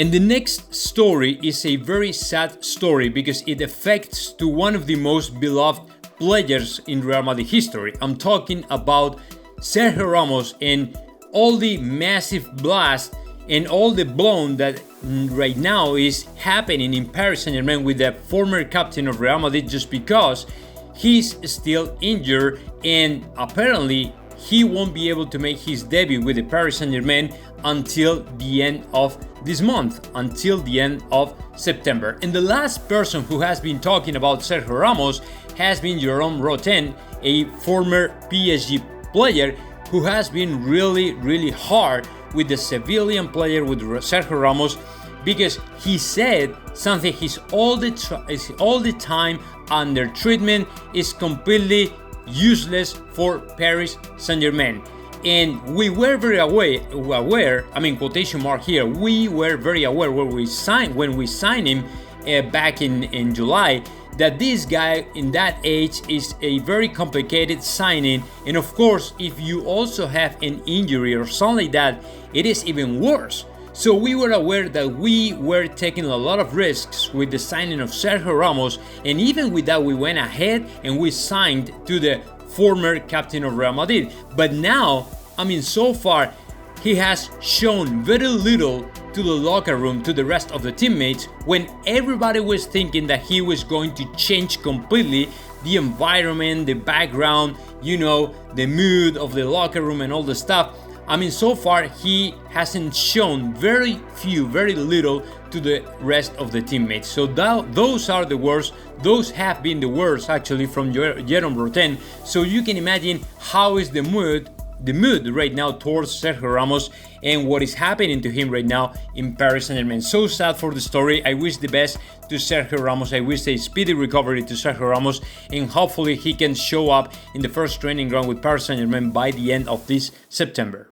And the next story is a very sad story because it affects to one of the most beloved players in Real Madrid history. I'm talking about Sergio Ramos and all the massive blast and all the blown that right now is happening in Paris Saint-Germain with the former captain of Real Madrid, just because he's still injured and apparently he won't be able to make his debut with the Paris Saint-Germain until the end of this month, until the end of September. And the last person who has been talking about Sergio Ramos has been Rothen, a former PSG player who has been really hard with the Sevillian player, with Sergio Ramos, because he said something: he's all the time under treatment, is completely useless for Paris Saint-Germain. And we were very aware, I mean, quotation mark here, we were very aware when we signed him back in July, that this guy in that age is a very complicated signing. And of course, if you also have an injury or something like that, it is even worse. So we were aware that we were taking a lot of risks with the signing of Sergio Ramos, and even with that we went ahead and we signed to the former captain of Real Madrid. But now, I mean, so far he has shown very little to the locker room, to the rest of the teammates, when everybody was thinking that he was going to change completely the environment, the background, you know, the mood of the locker room and all the stuff. I mean, so far he hasn't shown very little to the rest of the teammates. So those are the words. Those have been the words actually from Jerome Rothen. So you can imagine how is the mood right now towards Sergio Ramos and what is happening to him right now in Paris Saint-Germain. So sad for the story. I wish the best to Sergio Ramos. I wish a speedy recovery to Sergio Ramos, and hopefully he can show up in the first training ground with Paris Saint-Germain by the end of this September.